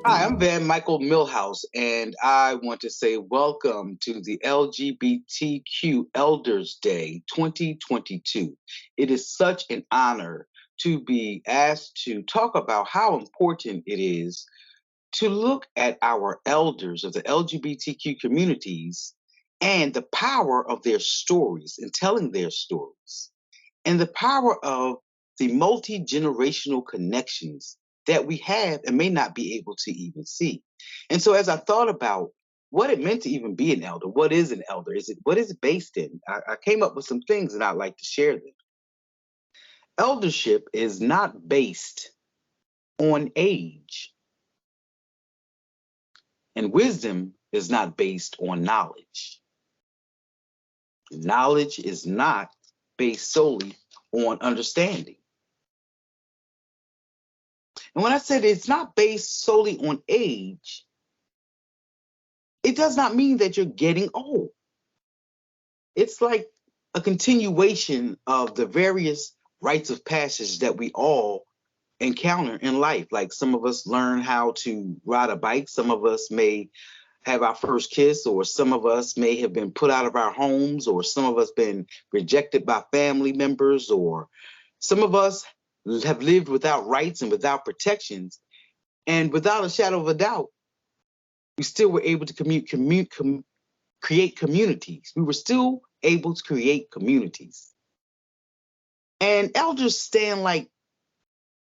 Hi, I'm Vann Michael Millhouse, and I want to say welcome to the LGBTQ Elders Day 2022. It is such an honor to be asked to talk about how important it is to look at our elders of the LGBTQ communities and the power of their stories and telling their stories, and the power of the multi generational connections that we have and may not be able to even see. And so, as I thought about what it meant to even be an elder, what is an elder? What is it based in? I came up with some things and I'd like to share them. Eldership is not based on age, and wisdom is not based on knowledge. Knowledge is not based solely on understanding. And when I said it's not based solely on age, it does not mean that you're getting old. It's like a continuation of the various rites of passage that we all encounter in life. Like some of us learn how to ride a bike, some of us may have our first kiss, or some of us may have been put out of our homes, or some of us been rejected by family members, or some of us have lived without rights and without protections. And without a shadow of a doubt, we still were able to create communities. We were still able to create communities. And elders stand like,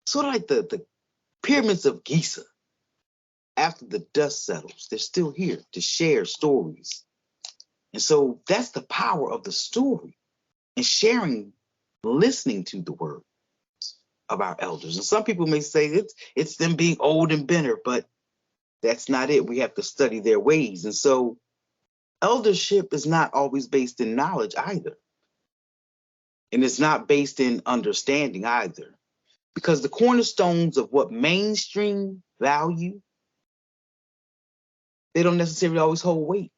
sort of like the pyramids of Giza. After the dust settles, they're still here to share stories. And so that's the power of the story and sharing, listening to the words of our elders. And some people may say it's them being old and bitter, but that's not it. We have to study their ways. And so eldership is not always based in knowledge either. And it's not based in understanding either. Because the cornerstones of what mainstream value, they don't necessarily always hold weight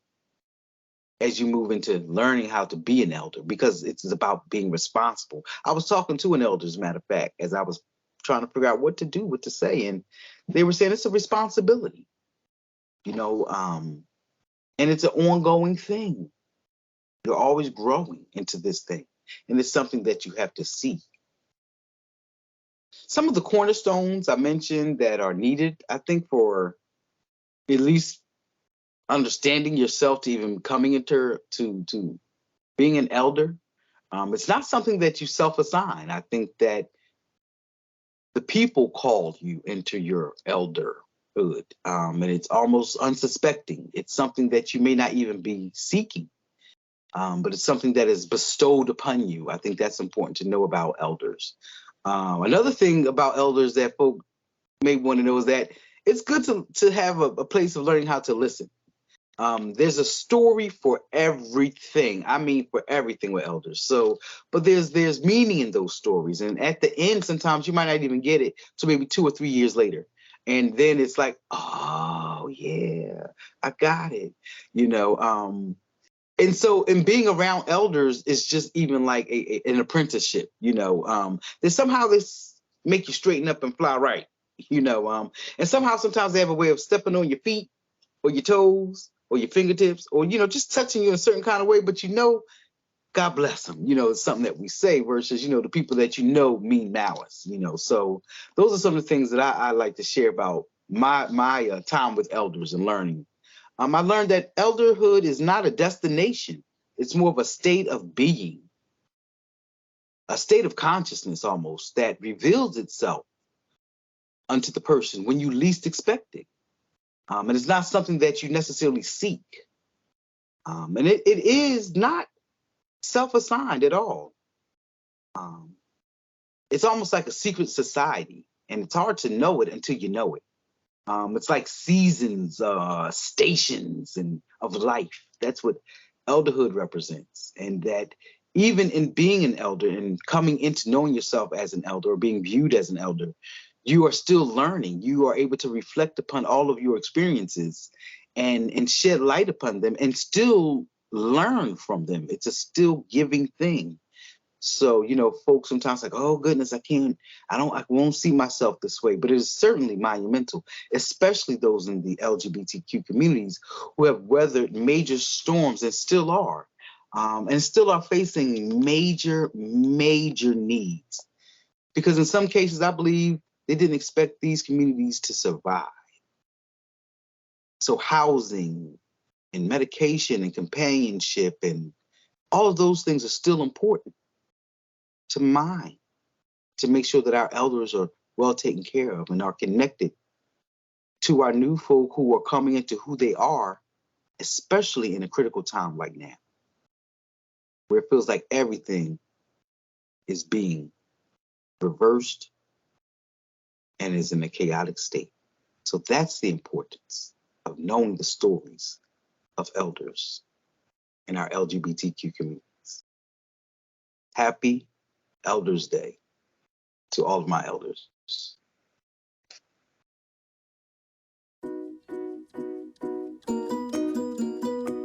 as you move into learning how to be an elder, because it's about being responsible. I was talking to an elder, as a matter of fact, as I was trying to figure out what to do, what to say. And they were saying it's a responsibility, and it's an ongoing thing. You're always growing into this thing. And it's something that you have to seek. Some of the cornerstones I mentioned that are needed, I think, for at least understanding yourself to even coming into to being an elder. It's not something that you self-assign. I think that the people called you into your elderhood, and it's almost unsuspecting. It's something that you may not even be seeking, but it's something that is bestowed upon you. I think that's important to know about elders. Another thing about elders that folk may want to know is that it's good to have a place of learning how to listen. There's a story for everything. I mean, for everything with elders. So, but there's meaning in those stories. And at the end, sometimes you might not even get it till maybe 2 or 3 years later. And then it's like, oh yeah, I got it. And so in being around elders is just even like an apprenticeship, that somehow this make you straighten up and fly right, and somehow sometimes they have a way of stepping on your feet or your toes or your fingertips, or, just touching you in a certain kind of way, but God bless them. It's something that we say versus, the people that mean malice, So those are some of the things that I like to share about my time with elders and learning. I learned that elderhood is not a destination. It's more of a state of being, a state of consciousness almost that reveals itself unto the person when you least expect it. And it's not something that you necessarily seek. And it is not self-assigned at all. It's almost like a secret society, and it's hard to know it until you know it. It's like seasons, stations of life. That's what elderhood represents. And that even in being an elder and coming into knowing yourself as an elder or being viewed as an elder, you are still learning. You are able to reflect upon all of your experiences and shed light upon them and still learn from them. It's a still giving thing. So, folks sometimes like, oh goodness, I won't see myself this way. But it is certainly monumental, especially those in the LGBTQ communities who have weathered major storms and still are, and still are facing major, major needs. Because in some cases, I believe they didn't expect these communities to survive. So housing and medication and companionship and all of those things are still important to mind, to make sure that our elders are well taken care of and are connected to our new folk who are coming into who they are, especially in a critical time like now, where it feels like everything is being reversed and is in a chaotic state. So that's the importance of knowing the stories of elders in our LGBTQ communities. Happy Elders Day to all of my elders.